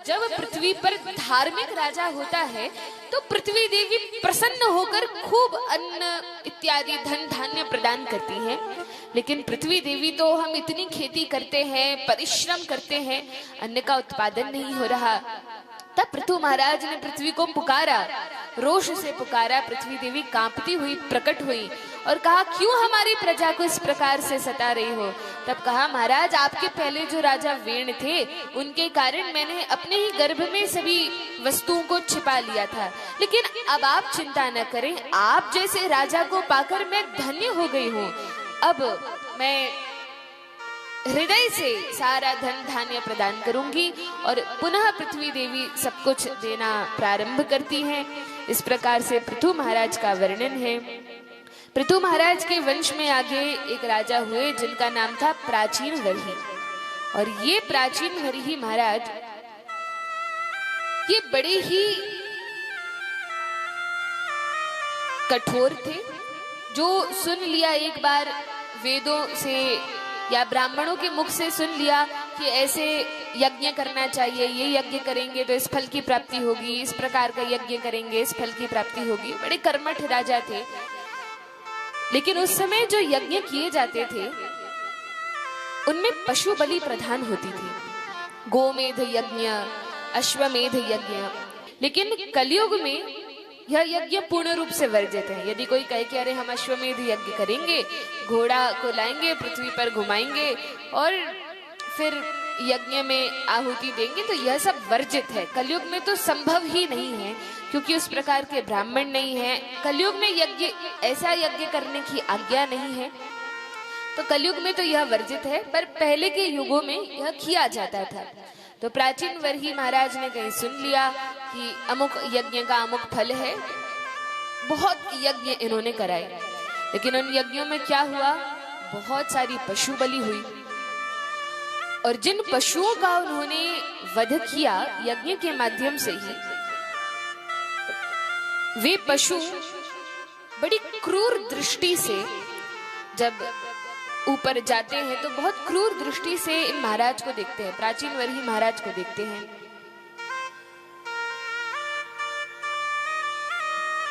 जब पृथ्वी पर धार्मिक राजा होता है तो पृथ्वी देवी प्रसन्न होकर खूब अन्न इत्यादि धन धान्य प्रदान करती हैं। लेकिन पृथ्वी देवी तो हम इतनी खेती करते हैं, परिश्रम करते हैं, अन्न का उत्पादन नहीं हो रहा। तब पृथु महाराज ने पृथ्वी को पुकारा, रोष से पुकारा। पृथ्वी देवी कांपती हुई प्रकट हुई और कहा, क्यों हमारी प्रजा को इस प्रकार से सता रही हो? तब कहा, महाराज आपके पहले जो राजा वेण थे उनके कारण मैंने अपने ही गर्भ में सभी वस्तुओं को छिपा लिया था, लेकिन अब आप चिंता न करें, आप जैसे राजा को पाकर मैं धन्य हो गई हूँ। अब मैं हृदय से सारा धन धान्य प्रदान करूंगी। और पुनः पृथ्वी देवी सब कुछ देना प्रारंभ करती हैं। इस प्रकार से पृथु महाराज का वर्णन है। पृथु महाराज के वंश में आगे एक राजा हुए जिनका नाम था प्राचीन वर्ही। और ये प्राचीन वर्ही महाराज ये बड़े ही कठोर थे। जो सुन लिया एक बार वेदों से या ब्राह्मणों के मुख से सुन लिया कि ऐसे यज्ञ करना चाहिए, ये यज्ञ करेंगे तो इस फल की प्राप्ति होगी, इस प्रकार का यज्ञ करेंगे इस फल की प्राप्ति होगी, बड़े कर्मठ राजा थे। लेकिन उस समय जो यज्ञ किए जाते थे उनमें पशु बलि प्रधान होती थी, गोमेध यज्ञ, अश्वमेध यज्ञ। लेकिन कलयुग में यह यज्ञ पूर्ण रूप से वर्जित है। यदि कोई कहे कि अरे हम अश्वमेध यज्ञ करेंगे, घोड़ा को लाएंगे, पृथ्वी पर घुमाएंगे और फिर यज्ञ में आहुति देंगे, तो यह सब वर्जित है। कलयुग में तो संभव ही नहीं है, क्योंकि उस प्रकार के ब्राह्मण नहीं है। कलयुग में यज्ञ, ऐसा यज्ञ करने की आज्ञा नहीं है, तो कलयुग में तो यह वर्जित है। पर पहले के युगों में यह किया जाता था। तो प्राचीन वर्ही महाराज ने कहीं सुन लिया कि अमुक यज्ञ का अमुक फल है, बहुत यज्ञ इन्होंने कराए। लेकिन उन यज्ञों में क्या हुआ, बहुत सारी पशु बलि हुई। और जिन पशुओं का उन्होंने वध किया यज्ञ के माध्यम से ही, वे पशु बड़ी क्रूर दृष्टि से जब ऊपर जाते हैं तो बहुत क्रूर दृष्टि से इन महाराज को देखते हैं, प्राचीन वर्ही महाराज को देखते हैं।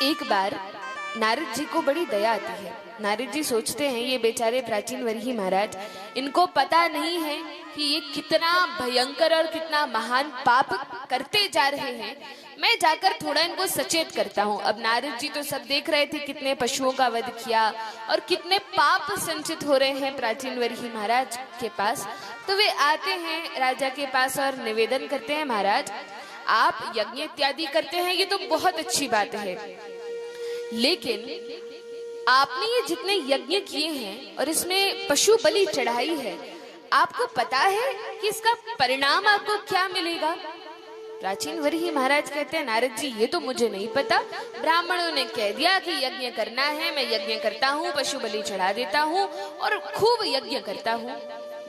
एक बार नारद जी को बड़ी दया आती है। नारद जी सोचते हैं ये बेचारे प्राचीन वर्ही महाराज, इनको पता नहीं है कि ये कितना भयंकर और कितना महान पाप करते जा रहे हैं, मैं जाकर थोड़ा इनको सचेत करता हूँ। अब नारद जी तो सब देख रहे थे कितने पशुओं का वध किया और कितने पाप संचित हो रहे हैं प्राचीन वर्ही महाराज के पास। तो वे आते हैं राजा के पास और निवेदन करते हैं, महाराज आप यज्ञ इत्यादि करते हैं, ये तो बहुत अच्छी बात है, लेकिन आपने ये जितने यज्ञ किए हैं और इसमें पशु बलि चढ़ाई है, आपको पता है कि इसका परिणाम आपको क्या मिलेगा? प्राचीन वर्ही महाराज कहते हैं, नारद जी ये तो मुझे नहीं पता, ब्राह्मणों ने कह दिया कि यज्ञ करना है, मैं यज्ञ करता हूँ, पशु बलि चढ़ा देता हूँ और खूब यज्ञ करता हूँ।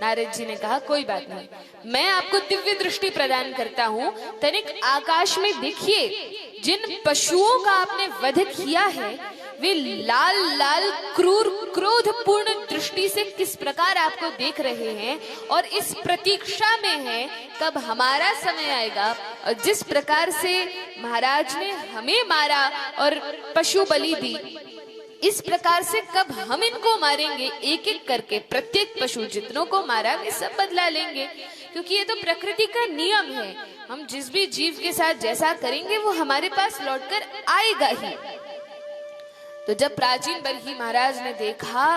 नारद जी ने कहा, कोई बात नहीं, मैं आपको दिव्य दृष्टि प्रदान करता हूँ। तनिक आकाश में देखिए, जिन पशुओं का आपने वध किया है वे लाल लाल क्रूर क्रोध पूर्ण दृष्टि से किस प्रकार आपको देख रहे हैं और इस प्रतीक्षा में है कब हमारा समय आएगा। और जिस प्रकार से महाराज ने हमें मारा और पशु बलि दी, इस प्रकार से कब हम इनको मारेंगे, एक एक करके प्रत्येक पशु जितनों को मारा वे सब बदला लेंगे, क्योंकि ये तो प्रकृति का नियम है। हम जिस भी जीव के साथ जैसा करेंगे वो हमारे पास लौटकर आएगा ही। तो जब प्राचीन वर्ही महाराज ने देखा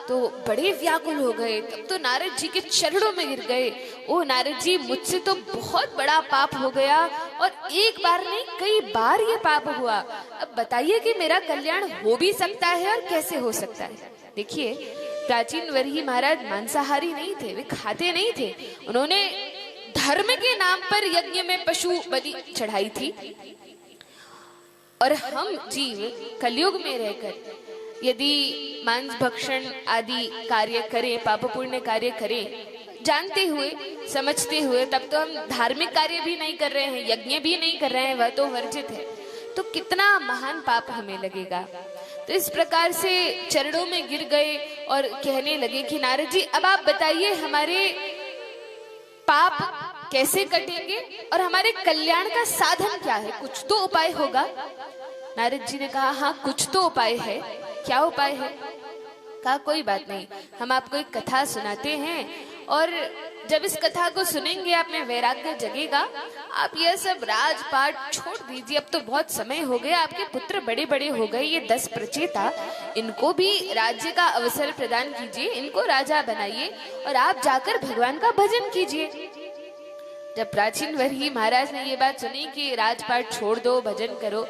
तो बड़े व्याकुल हो गए। तब तो नारद जी के चरणों में गिर गए, ओ नारद जी मुझसे तो बहुत बड़ा पाप हो गया और एक बार नहीं कई बार ये पाप हुआ। अब बताइए कि मेरा कल्याण हो भी सकता है और कैसे हो सकता है? देखिए, प्राचीन वर्ही महाराज मांसाहारी नहीं थे, वे खाते नहीं थे। उन्होंने धर्म के नाम पर यज्ञ में पशु बलि चढ़ाई थी। और हम जीव कलयुग में रहकर यदि मांस भक्षण आदि कार्य करें, पाप पुण्य कार्य करें, जानते हुए समझते हुए, तब तो हम धार्मिक कार्य भी नहीं कर रहे हैं, यज्ञ भी नहीं कर रहे हैं, वह तो वर्जित है, तो कितना महान पाप हमें लगेगा। तो इस प्रकार से चरणों में गिर गए और कहने लगे कि नारद जी अब आप बताइए हमारे पाप कैसे कटेंगे और हमारे कल्याण का साधन क्या है, कुछ तो उपाय होगा। नारद जी ने कहा हाँ कुछ तो उपाय है। क्या उपाय है? कहा कोई बात नहीं, हम आपको एक कथा सुनाते हैं और जब इस कथा को सुनेंगे आप में वैराग्य जगेगा। आप यह सब राजपाट छोड़ दीजिए, अब तो बहुत समय हो गया, आपके पुत्र बड़े बड़े हो गए, ये 10 प्रचेता, इनको भी राज्य का अवसर प्रदान कीजिए, इनको राजा बनाइए और आप जाकर भगवान का भजन कीजिए। जब प्राचीन वरही महाराज ने ये बात सुनी कि राजपाट छोड़ दो, भजन करो,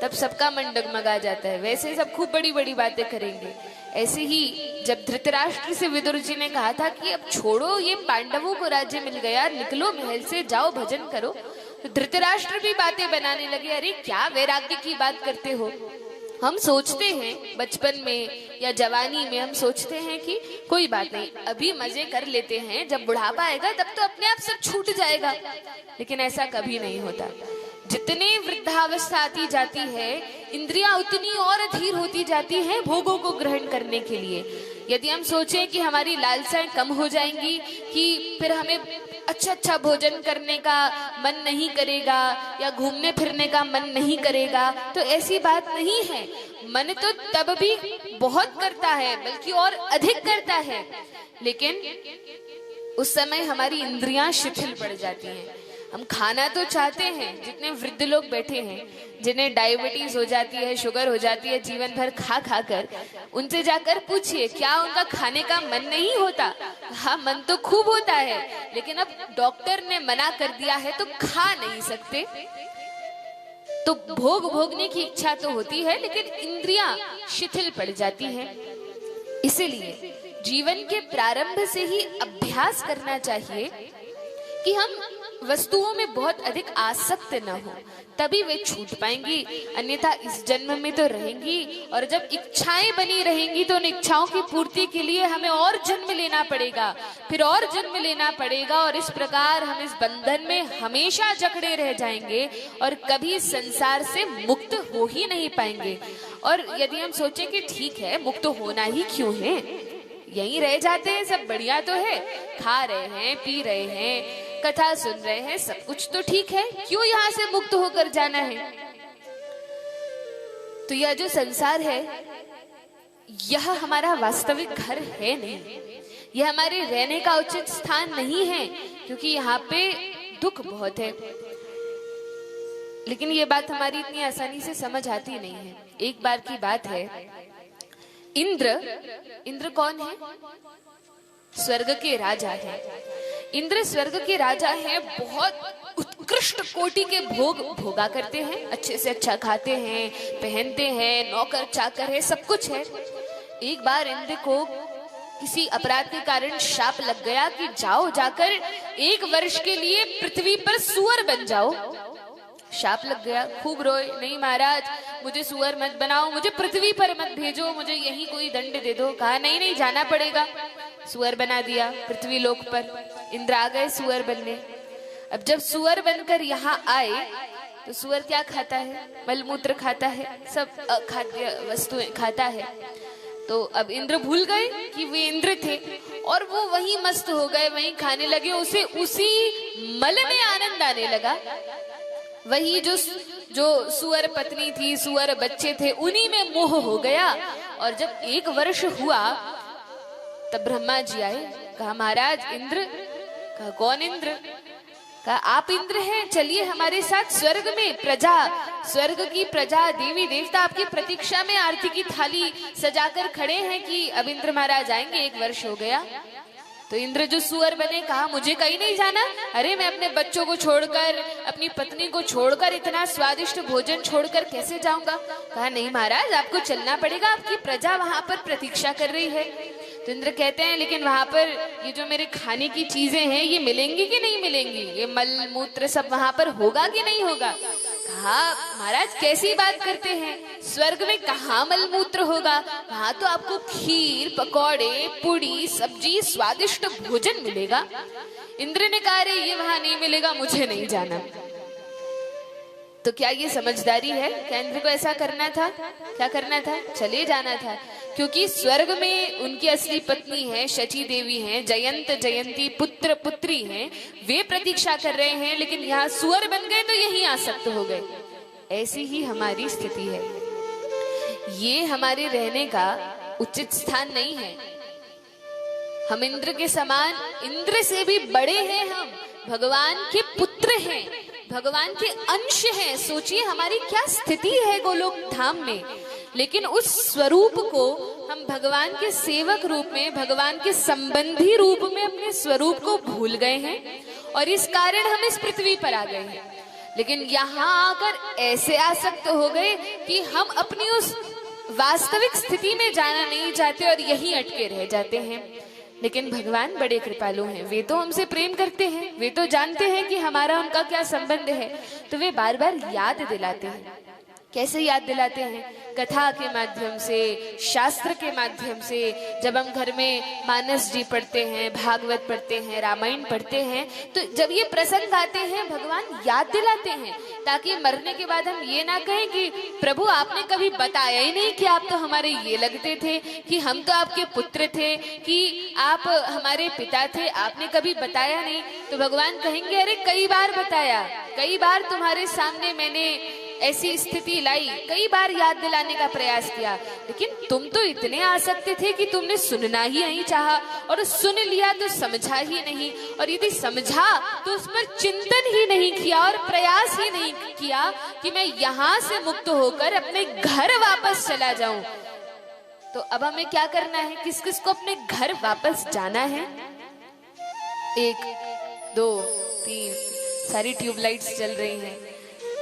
तब सबका मन डगमगा जाता है। वैसे सब खूब बड़ी बड़ी बातें करेंगे। ऐसे ही जब धृतराष्ट्र से विदुर जी ने कहा था कि अब छोड़ो, ये पांडवों को राज्य मिल गया, निकलो महल से, जाओ भजन करो, तो धृतराष्ट्र भी बातें बनाने लगे, अरे क्या वैराग्य की बात करते हो। हम सोचते हैं बचपन में या जवानी में, हम सोचते हैं कि कोई बात नहीं, अभी मजे कर लेते हैं, जब बुढ़ापा आएगा तब तो अपने आप सब छूट जाएगा। लेकिन ऐसा कभी नहीं होता। जितने वृद्धावस्था आती जाती है, इंद्रियां उतनी और अधीर होती जाती हैं भोगों को ग्रहण करने के लिए। यदि हम सोचें कि हमारी लालसाएं कम हो जाएंगी, कि फिर हमें अच्छा अच्छा भोजन करने का मन नहीं करेगा या घूमने फिरने का मन नहीं करेगा, तो ऐसी बात नहीं है। मन तो तब भी बहुत करता है, बल्कि और अधिक करता है, लेकिन उस समय हमारी इंद्रियां शिथिल पड़ जाती हैं। हम खाना तो चाहते हैं, जितने वृद्ध लोग बैठे हैं जिन्हें डायबिटीज हो जाती है, शुगर हो जाती है जीवन भर खा खा कर, उनसे जाकर पूछिए क्या उनका खाने का मन नहीं होता। हाँ मन तो खूब होता है, लेकिन अब डॉक्टर ने मना कर दिया है तो खा नहीं सकते। तो भोग भोगने की इच्छा तो होती है, लेकिन इंद्रियां शिथिल पड़ जाती हैं। इसीलिए जीवन के प्रारंभ से ही अभ्यास करना चाहिए कि हम वस्तुओं में बहुत अधिक आसक्त न हो, तभी वे छूट पाएंगी, अन्यथा इस जन्म में तो रहेंगी। और जब इच्छाएं बनी रहेंगी तो उन इच्छाओं की पूर्ति के लिए हमें और जन्म लेना पड़ेगा, फिर और जन्म लेना पड़ेगा, और इस प्रकार हम इस बंधन में हमेशा जकड़े रह जाएंगे और कभी संसार से मुक्त हो ही नहीं पाएंगे। और यदि हम सोचें कि ठीक है मुक्त होना ही क्यों है, यहीं रह जाते हैं, सब बढ़िया तो है, खा रहे हैं, पी रहे हैं, कथा सुन रहे हैं, सब कुछ तो ठीक है, क्यों यहाँ से मुक्त होकर जाना है। तो यह जो संसार है यह हमारा वास्तविक घर है नहीं, यह हमारे रहने का उचित स्थान नहीं है, क्योंकि यहाँ पे दुख बहुत है। लेकिन ये बात हमारी इतनी आसानी से समझ आती नहीं है। एक बार की बात है, इंद्र कौन है? स्वर्ग के राजा है। इंद्र स्वर्ग के राजा हैं, बहुत उत्कृष्ट कोटि के भोग भोगा करते हैं, अच्छे से अच्छा खाते हैं, पहनते हैं, नौकर चाकर है, सब कुछ है। एक बार इंद्र को किसी अपराध के कारण शाप लग गया कि जाओ जाकर 1 वर्ष के लिए पृथ्वी पर सुअर बन जाओ। शाप लग गया, खूब रोए, नहीं महाराज मुझे सुअर मत बनाओ, मुझे पृथ्वी पर मत भेजो, मुझे यही कोई दंड दे दो। कहा नहीं नहीं जाना पड़ेगा। सुअर बना दिया पृथ्वी लोक पर, इंद्र आ गए सुअर बनने। अब जब सुअर बनकर यहाँ आए तो सुअर क्या खाता है? मलमूत्र खाता है, सब अखाद्य वस्तुएं खाता है। तो अब इंद्र भूल गए कि वे इंद्र थे और वो वहीं मस्त हो गए, वहीं खाने लगे, उसे उसी मल में आनंद आने लगा। वही जो सुअर पत्नी थी, सुअर बच्चे थे, उन्हीं में मोह हो गया। और जब 1 वर्ष हुआ तब ब्रह्मा जी आए, कहा महाराज इंद्र। कहा कौन इंद्र? कहा आप इंद्र हैं, चलिए हमारे साथ स्वर्ग में। प्रजा, स्वर्ग की प्रजा, देवी देवता आपकी प्रतीक्षा में आरती की थाली सजाकर खड़े हैं कि अब इंद्र महाराज आएंगे, 1 वर्ष हो गया। तो इंद्र जो सुअर बने कहा मुझे कहीं नहीं जाना। अरे मैं अपने बच्चों को छोड़कर, अपनी पत्नी को छोड़कर, इतना स्वादिष्ट भोजन छोड़कर कैसे जाऊंगा? कहा नहीं महाराज आपको चलना पड़ेगा, आपकी प्रजा वहां पर प्रतीक्षा कर रही है। तो इंद्र कहते हैं लेकिन वहां पर ये जो मेरे खाने की चीजें हैं ये मिलेंगी कि नहीं मिलेंगी? ये मल मूत्र सब वहां पर होगा कि नहीं होगा? कहा महाराज कैसी बात करते हैं, स्वर्ग में कहाँ मल मूत्र होगा, वहां तो आपको खीर, पकौड़े, पूड़ी, सब्जी, स्वादिष्ट भोजन मिलेगा। इंद्र ने कहा अरे ये वहां नहीं मिलेगा, मुझे नहीं जाना। तो क्या ये समझदारी है? क्या इंद्र को ऐसा करना था? क्या करना था? चले जाना था, क्योंकि स्वर्ग में उनकी असली पत्नी है, शची देवी हैं, जयंत जयंती पुत्र पुत्री हैं, वे प्रतीक्षा कर रहे हैं, लेकिन यहाँ सुअर बन गए तो यहीं आसक्त हो गए। ऐसी ही हमारी स्थिति है। ये हमारे रहने का उचित स्थान नहीं है। हम इंद्र के समान, इंद्र से भी बड़े हैं, हम भगवान के पुत्र हैं, भगवान के अंश हैं। सोचिए हमारी क्या स्थिति है गोलोक धाम में, लेकिन उस स्वरूप को हम भगवान के सेवक रूप में, भगवान के संबंधी रूप में अपने स्वरूप को भूल गए हैं, और इस कारण हम इस पृथ्वी पर आ गए हैं। लेकिन यहाँ आकर ऐसे आसक्त हो गए कि हम अपनी उस वास्तविक स्थिति में जाना नहीं चाहते और यहीं अटके रह जाते हैं। लेकिन भगवान बड़े कृपालु हैं, वे तो हमसे प्रेम करते हैं, वे तो जानते हैं कि हमारा उनका क्या संबंध है, तो वे बार बार याद दिलाते हैं। कैसे याद दिलाते हैं? कथा के माध्यम से, शास्त्र के माध्यम से। जब हम घर में मानस जी पढ़ते हैं, भागवत पढ़ते हैं, रामायण पढ़ते हैं, तो जब ये प्रसंग आते हैं भगवान याद दिलाते हैं, ताकि मरने के बाद हम ये ना कहें कि प्रभु आपने कभी बताया ही नहीं कि आप तो हमारे ये लगते थे, कि हम तो आपके पुत्र थे, कि आप हमारे पिता थे, आपने कभी बताया नहीं। तो भगवान कहेंगे अरे कई बार बताया, कई बार तुम्हारे सामने मैंने ऐसी स्थिति लाई, कई बार याद दिलाने का प्रयास किया, लेकिन तुम तो इतने आसक्त थे कि तुमने सुनना ही नहीं चाहा, और सुन लिया तो समझा ही नहीं, और यदि समझा तो उस पर चिंतन ही नहीं किया और प्रयास ही नहीं किया कि मैं यहाँ से मुक्त होकर अपने घर वापस चला जाऊं। तो अब हमें क्या करना है? किस किस को अपने घर वापस जाना है? 1 2 3 सारी ट्यूबलाइट्स जल रही हैं।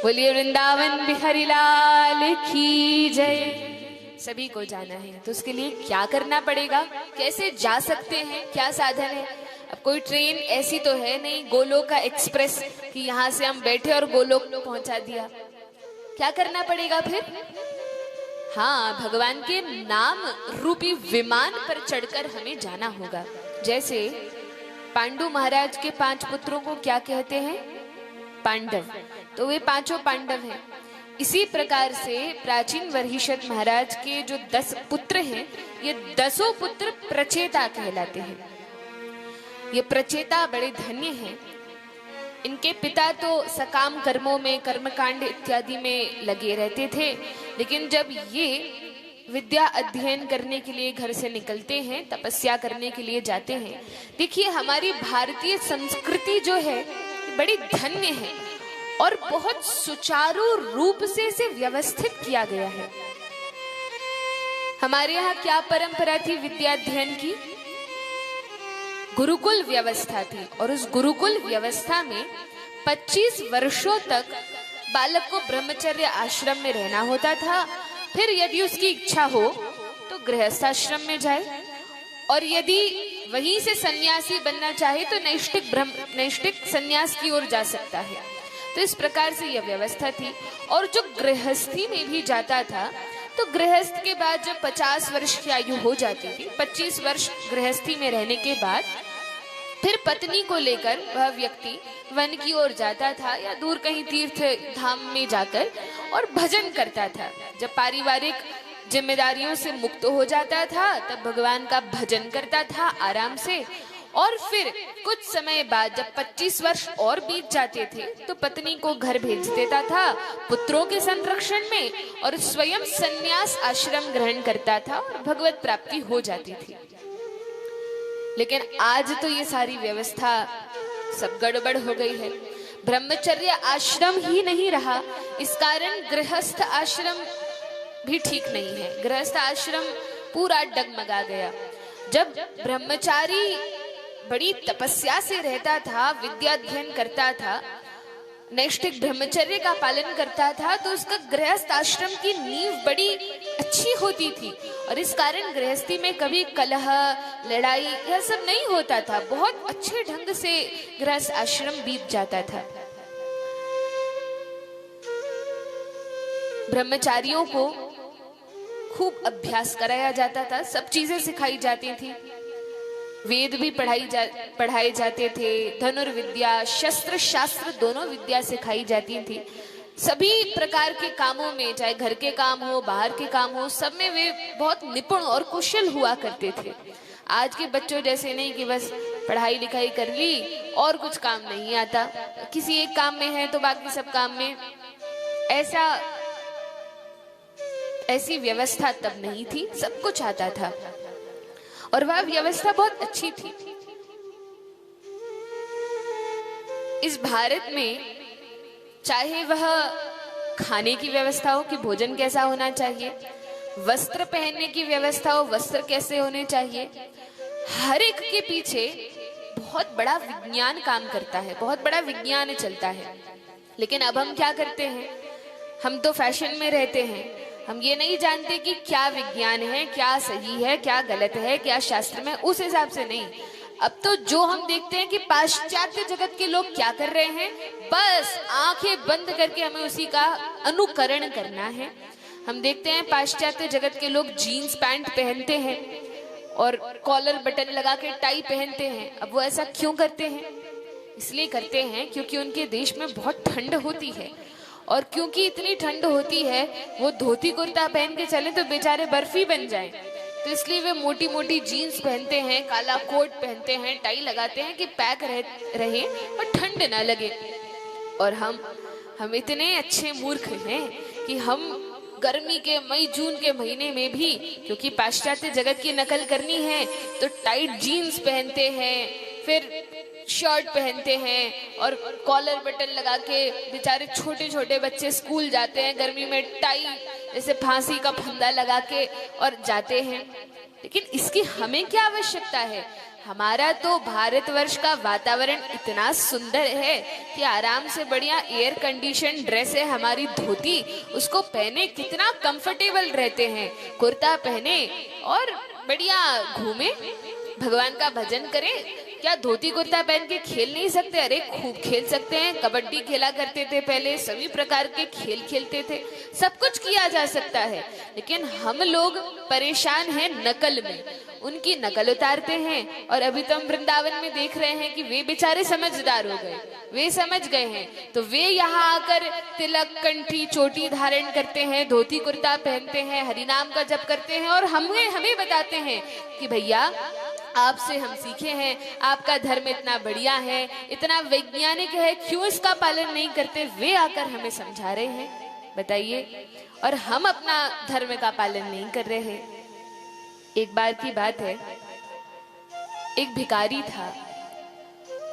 बोलिए वृंदावन बिहारी लाल की जय। सभी को जाना है, तो उसके लिए क्या करना पड़ेगा? कैसे जा सकते हैं? क्या साधन है? अब कोई ट्रेन ऐसी तो है नहीं गोलोक का एक्सप्रेस कि यहाँ से हम बैठे और गोलोक पहुंचा दिया। क्या करना पड़ेगा फिर? हाँ, भगवान के नाम रूपी विमान पर चढ़कर हमें जाना होगा। जैसे पांडु महाराज के 5 पुत्रों को क्या कहते हैं? पांडव। तो वे 5 पांडव हैं। इसी प्रकार से प्राचीन वरहिषद महाराज के जो 10 पुत्र हैं, ये 10 पुत्र प्रचेता कहलाते हैं। ये प्रचेता बड़े धन्य हैं। इनके पिता तो सकाम कर्मों में, कर्मकांड इत्यादि में लगे रहते थे, लेकिन जब ये विद्या अध्ययन करने के लिए घर से निकलते हैं, तपस्या करने के लिए जाते हैं, देखिए हमारी भारतीय संस्कृति जो है बड़ी धन्य है और बहुत सुचारू रूप से इसे व्यवस्थित किया गया है। हमारे यहाँ क्या परंपरा थी विद्या अध्ययन की? गुरुकुल व्यवस्था थी, और उस गुरुकुल व्यवस्था में 25 वर्षों तक बालक को ब्रह्मचर्य आश्रम में रहना होता था। फिर यदि उसकी इच्छा हो तो गृहस्थ आश्रम में जाए, और यदि वहीं से सन्यासी बनना चाहे तो नैष्ठिक सन्यास की ओर जा सकता है। तो इस प्रकार से यह व्यवस्था थी। और जो गृहस्थी में भी जाता था, तो गृहस्थ के बाद जब 50 वर्ष की आयु हो जाती थी, 25 वर्ष गृहस्थी में रहने के बाद फिर पत्नी को लेकर वह व्यक्ति वन की ओर जाता था या दूर कहीं तीर्थ धाम में जाकर और भजन करता था। जब पारिवारिक जिम्मेदारियों से मुक्त हो जाता था तब भगवान का भजन करता था आराम से, और फिर कुछ समय बाद जब 25 वर्ष और बीत जाते थे तो पत्नी को घर भेज देता था पुत्रों के संरक्षण में, और स्वयं संन्यास आश्रम ग्रहण करता था और भगवत प्राप्ति हो जाती थी। लेकिन आज तो ये सारी व्यवस्था सब गड़बड़ हो गई है। ब्रह्मचर्य आश्रम ही नहीं रहा, इस कारण गृहस्थ आश्रम भी ठीक नहीं है। गृहस्थ आश्रम पूरा डगमगा गया। जब ब्रह्मचारी बड़ी तपस्या से रहता था, विद्या अध्ययन करता था, नैष्ठिक ब्रह्मचर्य का पालन करता था, तो उसका गृहस्थ आश्रम की नींव बड़ी अच्छी होती थी, और इस कारण गृहस्थी में कभी कलह, लड़ाई यह सब नहीं होता था। बहुत अच्छे ढंग से गृहस्थ आश्रम बीत जाता था। ब्रह्मचारियों को खूब अभ्यास कराया जाता था, सब चीजें सिखाई जाती थी, वेद भी पढ़ाए जाते थे, धनुर्विद्या, शस्त्र शास्त्र दोनों विद्या सिखाई जाती थी। सभी प्रकार के कामों में, चाहे घर के काम हो, बाहर के काम हो, सब में वे बहुत निपुण और कुशल हुआ करते थे। आज के बच्चों जैसे नहीं कि बस पढ़ाई लिखाई कर ली और कुछ काम नहीं आता, किसी एक काम में है तो बाकी सब काम में। ऐसी व्यवस्था तब नहीं थी, सब कुछ आता था और वह व्यवस्था बहुत अच्छी थी। इस भारत में चाहे वह खाने की व्यवस्था हो कि भोजन कैसा होना चाहिए, वस्त्र पहनने की व्यवस्था हो, वस्त्र कैसे होने चाहिए, हर एक के पीछे बहुत बड़ा विज्ञान काम करता है, बहुत बड़ा विज्ञान चलता है। लेकिन अब हम क्या करते हैं, हम तो फैशन में रहते हैं, हम ये नहीं जानते कि क्या विज्ञान है, क्या सही है, क्या गलत है, क्या शास्त्र में, उस हिसाब से नहीं। अब तो जो हम देखते हैं कि पाश्चात्य जगत के लोग क्या कर रहे हैं, बस आंखें बंद करके हमें उसी का अनुकरण करना है। हम देखते हैं पाश्चात्य जगत के लोग जीन्स पैंट पहनते हैं और कॉलर बटन लगा के टाई पहनते हैं। अब वो ऐसा क्यों करते हैं? इसलिए करते हैं क्योंकि उनके देश में बहुत ठंड होती है, और क्योंकि इतनी ठंड होती है वो धोती कुर्ता पहन के चले तो बेचारे बर्फी बन जाएं। तो इसलिए वे मोटी मोटी जीन्स पहनते हैं, काला कोट पहनते हैं, टाई लगाते हैं कि पैक रहे और ठंड ना लगे। और हम इतने अच्छे मूर्ख हैं कि हम गर्मी के मई जून के महीने में भी, क्योंकि पाश्चात्य जगत की नकल करनी है, तो टाइट जीन्स पहनते हैं, फिर शर्ट पहनते हैं और कॉलर बटन लगा के बेचारे छोटे छोटे बच्चे स्कूल जाते हैं गर्मी में, टाई जैसे फांसी का फंदा लगा के और जाते हैं। लेकिन इसकी हमें क्या आवश्यकता है? हमारा तो भारतवर्ष का वातावरण इतना सुंदर है कि आराम से बढ़िया एयर कंडीशन ड्रेस है हमारी धोती, उसको पहने कितना कंफर्टेबल रहते हैं, कुर्ता पहने और बढ़िया घूमे, भगवान का भजन करें। क्या धोती कुर्ता पहन के खेल नहीं सकते? अरे खूब खेल सकते हैं। कबड्डी खेला करते थे पहले, सभी प्रकार के खेल खेलते थे, सब कुछ किया जा सकता है। लेकिन हम लोग परेशान हैं नकल में, उनकी नकल उतारते हैं। और अभी तो हम वृंदावन में देख रहे हैं कि वे बेचारे समझदार हो गए, वे समझ गए हैं, तो वे यहाँ आकर तिलक, कंठी, चोटी धारण करते हैं, धोती कुर्ता पहनते हैं, हरिनाम का जप करते हैं और हमें बताते हैं कि भैया आपसे हम सीखे हैं, आपका धर्म इतना बढ़िया है, इतना वैज्ञानिक है, क्यों इसका पालन नहीं करते? वे आकर हमें समझा रहे हैं, बताइए। और हम अपना धर्म का पालन नहीं कर रहे हैं। एक बार की बात है, एक भिखारी था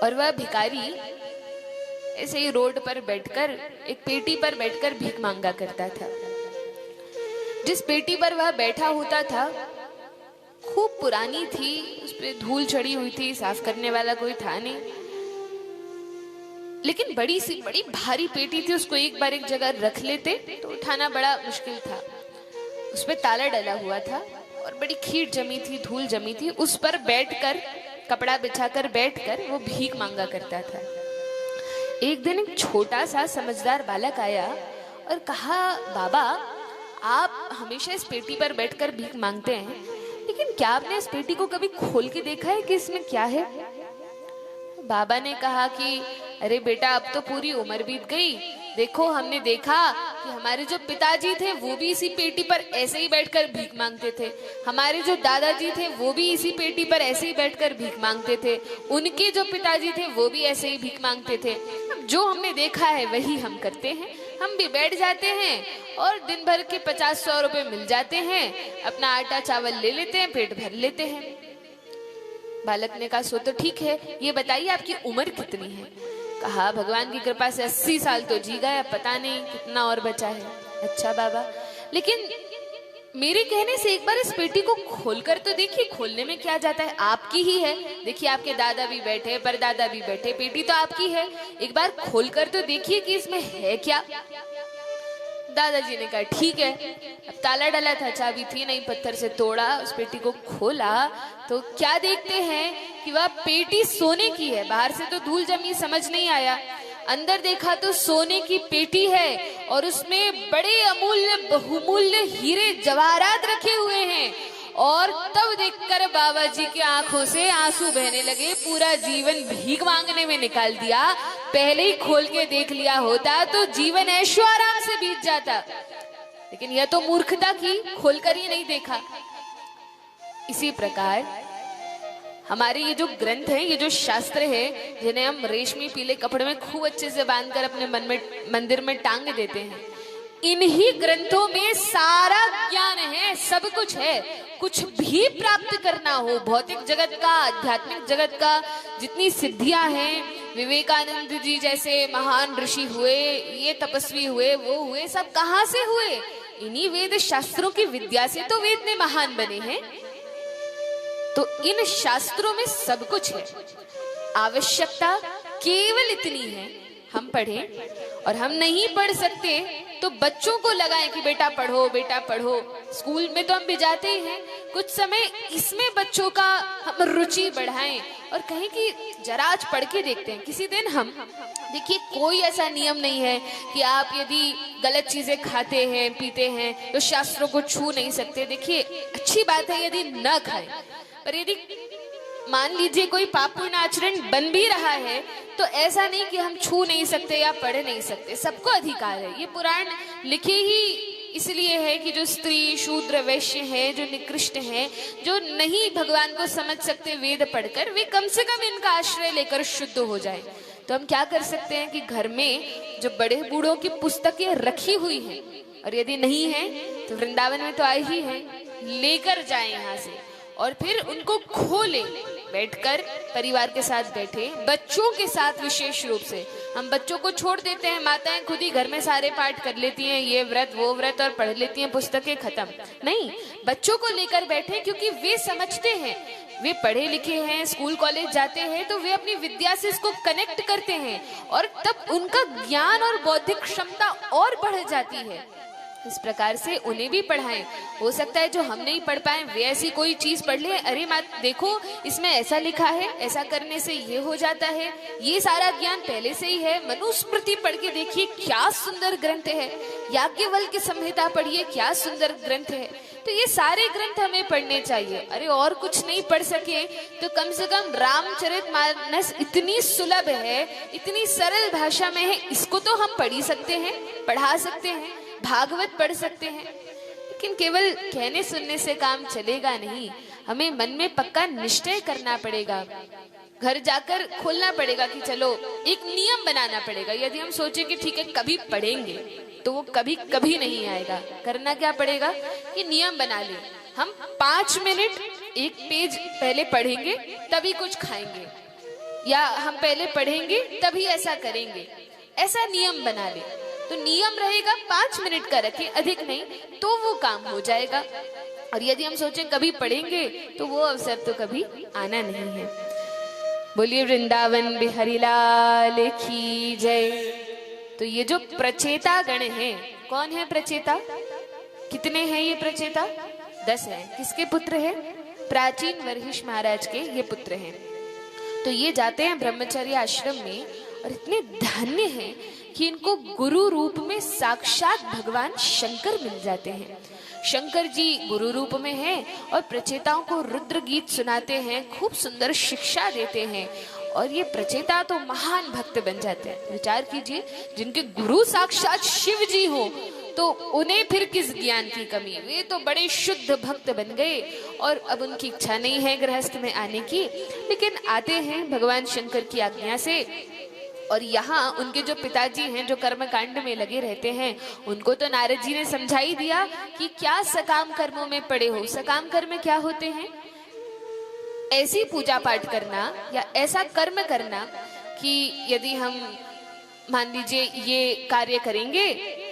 और वह भिखारी ऐसे ही रोड पर बैठकर, एक पेटी पर बैठकर भीख मांगा करता था। जिस पेटी पर वह बैठा होता था खूब पुरानी थी, उस पे धूल चढ़ी हुई थी, साफ करने वाला कोई था नहीं, लेकिन बड़ी भारी पेटी थी, उसको एक बार एक जगह रख लेते तो उठाना बड़ा मुश्किल था। उस पे ताला डला हुआ था और बड़ी खीट जमी थी, धूल जमी थी, उस पर बैठकर, कपड़ा बिछाकर बैठकर वो भीख मांगा करता था। एक दिन एक छोटा सा समझदार बालक आया और कहा, बाबा आप हमेशा इस पेटी पर बैठकर भीख मांगते हैं, लेकिन क्या आपने इस पेटी को कभी खोल के देखा है कि इसमें क्या है? बाबा ने कहा कि अरे बेटा, अब तो पूरी उम्र बीत गई, देखो हमने देखा कि हमारे जो पिताजी थे वो भी इसी पेटी पर ऐसे ही बैठकर भीख मांगते थे, हमारे जो दादाजी थे वो भी इसी पेटी पर ऐसे ही बैठकर भीख मांगते थे, उनके जो पिताजी थे वो भी ऐसे ही भीख मांगते थे। अब जो हमने देखा है वही हम करते हैं, हम भी बैठ जाते हैं और दिन भर के 50-100 रुपए मिल जाते हैं, अपना आटा चावल ले लेते हैं, पेट भर लेते हैं। बालक ने कहा, सो तो ठीक है, ये बताइए आपकी उम्र कितनी है? कहा, भगवान की कृपा से 80 साल तो जी गया, पता नहीं कितना और बचा है। अच्छा बाबा, लेकिन मेरे कहने से एक बार इस पेटी को खोलकर तो देखिए, खोलने में क्या जाता है, आपकी ही है, देखिए आपके दादा भी बैठे, परदादा भी बैठे, पेटी तो आपकी है, एक बार खोलकर तो देखिए कि इसमें है क्या। दादाजी ने कहा ठीक है। अब ताला डाला था, चाबी थी नहीं, पत्थर से तोड़ा, उस पेटी को खोला तो क्या देखते हैं कि वह पेटी सोने की है। बाहर से तो धूल जमी, समझ नहीं आया, अंदर देखा तो सोने की पेटी है और उसमें बड़े अमूल्य बहुमूल्य हीरे जवाहरात रखे हुए हैं और तब देखकर बाबा जी की आंखों से आंसू बहने लगे। पूरा जीवन भीख मांगने में निकाल दिया, पहले ही खोल के देख लिया होता तो जीवन ऐशो आराम से बीत जाता, लेकिन यह तो मूर्खता की, खोलकर ही नहीं देखा। इसी प्रकार हमारे ये जो ग्रंथ है, ये जो शास्त्र है, जिन्हें हम रेशमी पीले कपड़े में खूब अच्छे से बांधकर अपने मंदिर में टांग देते हैं, इन्हीं ग्रंथों में सारा ज्ञान है, सब कुछ है। कुछ भी प्राप्त करना हो, भौतिक जगत का, आध्यात्मिक जगत का, जितनी सिद्धियां हैं, विवेकानंद जी जैसे महान ऋषि हुए, ये तपस्वी हुए, वो हुए, सब कहां से हुए? इन्हीं वेद शास्त्रों की विद्या से तो वेद में महान बने हैं। तो इन शास्त्रों में सब कुछ है, आवश्यकता केवल इतनी है हम पढ़ें। और हम नहीं पढ़ सकते तो बच्चों को लगाएं कि बेटा पढ़ो, बेटा पढ़ो। स्कूल में तो हम भी जाते ही हैं, कुछ समय इसमें बच्चों का हम रुचि बढ़ाएं और कहें कि जरा आज पढ़ के देखते हैं किसी दिन हम। देखिए, कोई ऐसा नियम नहीं है कि आप यदि गलत चीजें खाते हैं, पीते हैं तो शास्त्रों को छू नहीं सकते। देखिए, अच्छी बात है यदि न खाएं, पर यदि मान लीजिए कोई पाप पूर्ण आचरण बन भी रहा है तो ऐसा नहीं कि हम छू नहीं सकते या पढ़ नहीं सकते, सबको अधिकार है। ये पुराण लिखे ही इसलिए है कि जो स्त्री, शूद्र, वैश्य है, जो निकृष्ट है, जो नहीं भगवान को समझ सकते वेद पढ़कर, वे कम से कम इनका आश्रय लेकर शुद्ध हो जाए। तो हम क्या कर सकते हैं कि घर में जो बड़े बूढ़ों की पुस्तकें रखी हुई हैं, और यदि नहीं है तो वृंदावन में तो आई ही है, लेकर जाए यहाँ से और फिर उनको खोले, बैठकर परिवार के साथ बैठे, बच्चों के साथ विशेष रूप से। हम बच्चों को छोड़ देते हैं, माताएं खुद ही घर में सारे पाठ कर लेती हैं, ये व्रत वो व्रत, और पढ़ लेती हैं, पुस्तकें खत्म। नहीं, बच्चों को लेकर बैठे, क्योंकि वे समझते हैं, वे पढ़े लिखे हैं, स्कूल कॉलेज जाते हैं, तो वे अपनी विद्या से इसको कनेक्ट करते हैं और तब उनका ज्ञान और बौद्धिक क्षमता और बढ़ जाती है। इस प्रकार से उन्हें भी पढ़ाएं। हो सकता है जो हम नहीं पढ़ पाए वे ऐसी कोई चीज पढ़ ले, अरे माँ देखो इसमें ऐसा लिखा है, ऐसा करने से ये हो जाता है, ये सारा ज्ञान पहले से ही है। मनुस्मृति पढ़ के देखिए क्या सुंदर ग्रंथ है, याज्ञवल्क्य संहिता पढ़िए क्या सुंदर ग्रंथ है। तो ये सारे ग्रंथ हमें पढ़ने चाहिए। अरे और कुछ नहीं पढ़ सके तो कम से कम रामचरितमानस इतनी सुलभ है, इतनी सरल भाषा में है, इसको तो हम पढ़ ही सकते हैं, पढ़ा सकते हैं, भागवत पढ़ सकते हैं। लेकिन केवल कहने सुनने से काम चलेगा नहीं, हमें मन में पक्का निश्चय करना पड़ेगा, घर जाकर खोलना पड़ेगा कि चलो एक नियम बनाना पड़ेगा। यदि हम सोचे कि ठीक है कभी पढ़ेंगे तो वो कभी कभी नहीं आएगा। करना क्या पड़ेगा कि नियम बना ले, हम 5 मिनट एक पेज पहले पढ़ेंगे तभी कुछ खाएंगे, या हम पहले पढ़ेंगे तभी ऐसा करेंगे, ऐसा नियम बना ले। तो नियम रहेगा 5 मिनट का रखें, अधिक नहीं, तो वो काम हो जाएगा। और यदि हम सोचें कभी पढ़ेंगे तो वो अवसर तो कभी आना नहीं है। बोलिए वृंदावन बिहारी लाल की जय। तो ये जो प्रचेता गण है, कौन है प्रचेता? कितने हैं ये प्रचेता? 10 हैं। किसके पुत्र हैं? प्राचीन वरहिष महाराज के ये पुत्र हैं। तो ये जाते हैं ब्रह्मचर्य आश्रम में और इतने धन्य हैं कि इनको गुरु रूप में साक्षात भगवान शंकर मिल जाते हैं। शंकर जी गुरु रूप में हैं और प्रचेताओं को रुद्र गीत सुनाते हैं, खूब सुंदर शिक्षा देते हैं, और ये प्रचेता तो महान भक्त बन जाते हैं। विचार कीजिए, जिनके गुरु साक्षात शिव जी हो तो उन्हें फिर किस ज्ञान की कमी? वे तो बड़े शुद्ध भक्त बन गए और अब उनकी इच्छा नहीं है गृहस्थ में आने की, लेकिन आते हैं भगवान शंकर की आज्ञा से। और यहाँ उनके जो पिताजी हैं, जो कर्म कांड में लगे रहते हैं, उनको तो नारद जी ने समझा ही दिया कि क्या सकाम कर्मों में पड़े हो। सकाम कर्म क्या होते हैं? ऐसी पूजा पाठ करना या ऐसा कर्म करना कि यदि हम मान लीजिए ये कार्य करेंगे,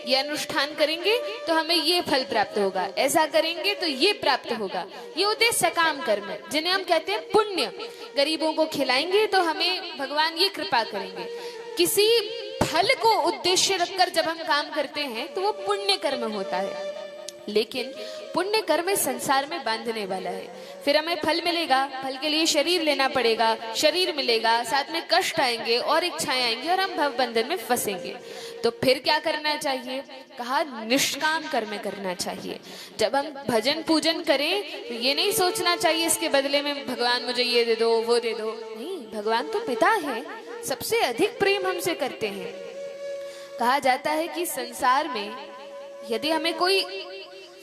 ये अनुष्ठान करेंगे तो हमें ये फल प्राप्त होगा, ऐसा करेंगे तो ये प्राप्त होगा। ये होते सकाम कर्म, जिन्हें हम कहते हैं पुण्य। गरीबों को खिलाएंगे तो हमें भगवान ये कृपा करेंगे। किसी फल को उद्देश्य रखकर जब हम काम करते हैं तो वो पुण्य कर्म होता है। लेकिन पुण्य कर्म इस संसार में बांधने वाला है। फिर हमें फल मिलेगा, फल के लिए शरीर लेना पड़ेगा, शरीर मिलेगा, साथ में कष्ट आएंगे और इच्छाएं आएंगी और हम भव बंधन में फंसेंगे। तो फिर क्या करना चाहिए? कहा निष्काम कर्म करना चाहिए। जब हम भजन पूजन करें तो ये नहीं सोचना चाहिए इसके बदले में भगवान मुझे ये दे दो वो दे दो। नहीं, भगवान तो पिता है, सबसे अधिक प्रेम हमसे करते हैं। कहा जाता है कि संसार में यदि हमें कोई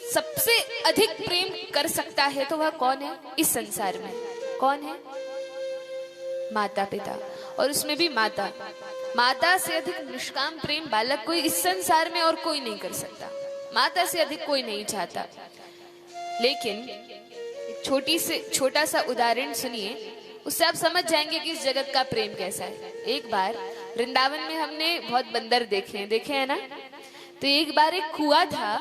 सबसे अधिक प्रेम कर सकता है तो वह कौन है? इस संसार में कौन है? माता पिता। और उसमें भी माता से अधिक निष्काम प्रेम बालक कोई इस संसार में और कोई नहीं कर सकता। माता से अधिक कोई नहीं चाहता। लेकिन छोटा सा उदाहरण सुनिए, उससे आप समझ जाएंगे कि इस जगत का प्रेम कैसा है। एक बार वृंदावन में हमने बहुत बंदर देखे हैं ना। तो एक बार एक कुआं था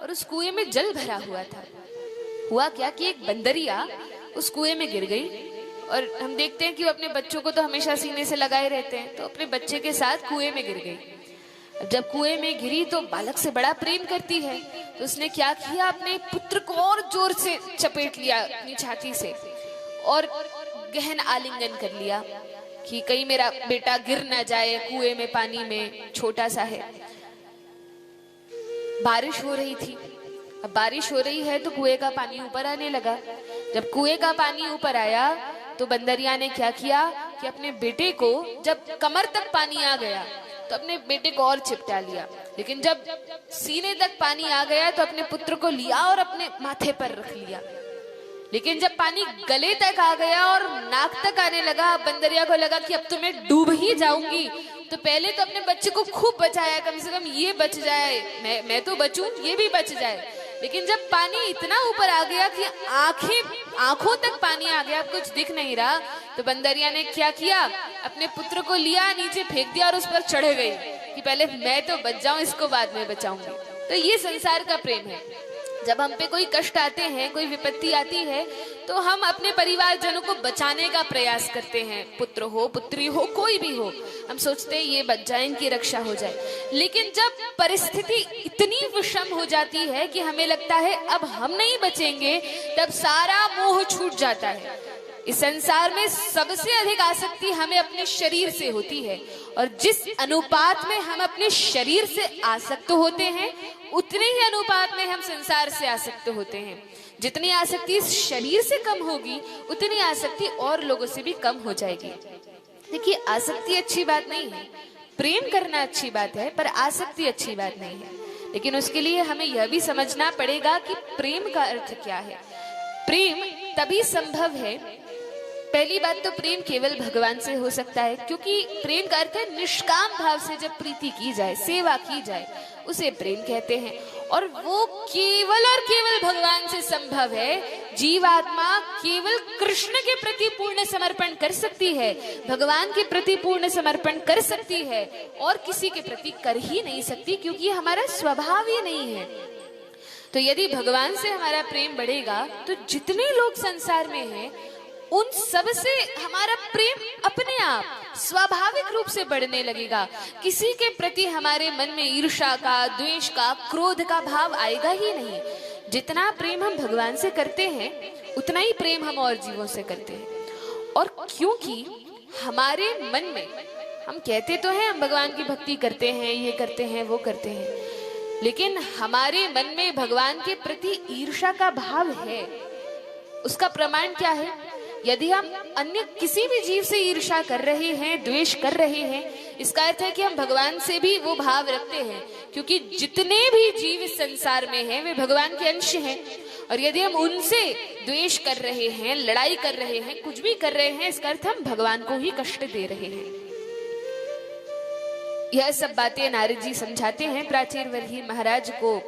और उस कुएं में जल भरा हुआ था। हुआ क्या कि एक बंदरिया उस कुएं में गिर गई। और हम देखते हैं कि वो अपने बच्चों को तो हमेशा सीने से लगाए रहते हैं, तो अपने बच्चे के साथ कुएं में गिर गई। अब जब कुएं में गिरी तो बालक से बड़ा प्रेम करती है, तो उसने क्या किया, अपने पुत्र को और जोर से चपेट लिया अपनी छाती से और गहन आलिंगन कर लिया कि कहीं मेरा बेटा गिर ना जाए कुएं में, पानी में, छोटा सा है। बारिश हो रही थी। अब बारिश हो रही है तो कुएं का पानी ऊपर आने लगा। जब कुएं का पानी ऊपर आया तो बंदरिया ने क्या किया कि अपने बेटे को, जब कमर तक पानी आ गया तो अपने बेटे को और चिपटा लिया, लेकिन जब सीने तक पानी आ गया तो अपने पुत्र को लिया और अपने माथे पर रख लिया। लेकिन जब पानी गले तक आ गया और नाक तक आने लगा, बंदरिया को लगा कि अब तो मैं डूब ही जाऊंगी। तो पहले तो अपने बच्चे को खूब बचाया, कम से कम ये बच जाए, मैं तो बचूं, ये भी बच जाए। लेकिन जब पानी इतना ऊपर आ गया कि आंखों तक पानी आ गया, कुछ दिख नहीं रहा, तो बंदरिया ने क्या किया, अपने पुत्र को लिया, नीचे फेंक दिया और उस पर चढ़ गई कि पहले मैं तो बच जाऊं, इसको बाद में बचाऊंगी। तो ये संसार का प्रेम है। जब हम पे कोई कष्ट आते हैं, कोई विपत्ति आती है, तो हम अपने परिवारजनों को बचाने का प्रयास करते हैं। पुत्र हो, पुत्री हो, कोई भी हो, हम सोचते हैं ये बच जाए, इनकी रक्षा हो जाए। लेकिन जब परिस्थिति इतनी विषम हो जाती है कि हमें लगता है अब हम नहीं बचेंगे, तब सारा मोह छूट जाता है। इस संसार में सबसे अधिक आसक्ति हमें अपने शरीर से होती है, और जिस अनुपात में हम अपने शरीर से आसक्त होते हैं, उतने ही अनुपात में हम संसार से आसक्त होते हैं। जितनी आसक्ति इस शरीर से कम होगी, उतनी आसक्ति और लोगों से भी कम हो जाएगी। देखिए, आसक्ति अच्छी बात नहीं है, प्रेम करना अच्छी बात है, पर आसक्ति अच्छी बात नहीं है। लेकिन उसके लिए हमें यह भी समझना पड़ेगा कि प्रेम का अर्थ क्या है। प्रेम तभी संभव है, पहली बात तो प्रेम केवल भगवान से हो सकता है, क्योंकि प्रेम का अर्थ है निष्काम भाव से जब प्रीति की जाए, सेवा की जाए, उसे प्रेम कहते हैं। और वो केवल और केवल भगवान से संभव है। जीवात्मा केवल कृष्ण के प्रति पूर्ण समर्पण कर सकती है, भगवान के प्रति पूर्ण समर्पण कर सकती है, और किसी के प्रति कर ही नहीं सकती, क्योंकि हमारा स्वभाव ही नहीं है। तो यदि भगवान से हमारा प्रेम बढ़ेगा तो जितने लोग संसार में हैं, उन सब से हमारा प्रेम अपने आप स्वाभाविक रूप से बढ़ने लगेगा। किसी के प्रति हमारे मन में ईर्ष्या का, द्वेष का, क्रोध का भाव आएगा ही नहीं। जितना प्रेम हम भगवान से करते हैं, उतना ही प्रेम हम और जीवों से करते हैं। और क्योंकि हमारे मन में, हम कहते तो हैं हम भगवान की भक्ति करते हैं, ये करते हैं, वो करते हैं, लेकिन हमारे मन में भगवान के प्रति ईर्ष्या का भाव है। उसका प्रमाण क्या है? यदि हम अन्य किसी भी जीव से ईर्ष्या कर रहे हैं, द्वेष कर रहे हैं, इसका अर्थ है कि हम भगवान से भी वो भाव रखते हैं, क्योंकि जितने भी जीव इस संसार में हैं, वे भगवान के अंश हैं। और यदि हम उनसे द्वेष कर रहे हैं, लड़ाई कर रहे हैं, कुछ भी कर रहे हैं, इसका अर्थ हम भगवान को ही कष्ट दे रहे हैं। यह सब बातें नारद जी समझाते हैं प्राचीन वर्ही महाराज को,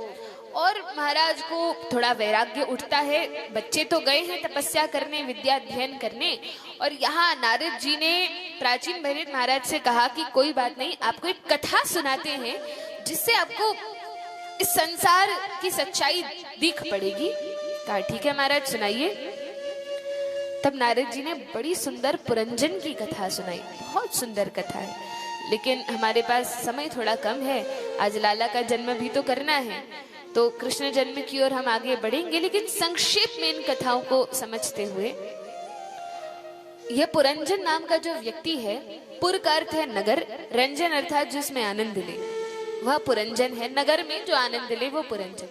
और महाराज को थोड़ा वैराग्य उठता है। बच्चे तो गए हैं तपस्या करने, विद्या अध्ययन करने, और यहाँ नारद जी ने प्राचीन भरत महाराज से कहा कि कोई बात नहीं, आपको एक कथा सुनाते हैं जिससे आपको इस संसार की सच्चाई दिख पड़ेगी। कहा ठीक है महाराज, सुनाइए। तब नारद जी ने बड़ी सुंदर पुरंजन की कथा सुनाई। बहुत सुंदर कथा है, लेकिन हमारे पास समय थोड़ा कम है, आज लाला का जन्म भी तो करना है। तो कृष्ण जन्म की ओर हम आगे बढ़ेंगे, लेकिन संक्षेप में इन कथाओं को समझते हुए, यह पुरंजन नाम का जो व्यक्ति है, पुर का अर्थ है नगर, रंजन अर्थात जिसमें आनंद ले, वह पुरंजन है। नगर में जो आनंद ले वो पुरंजन।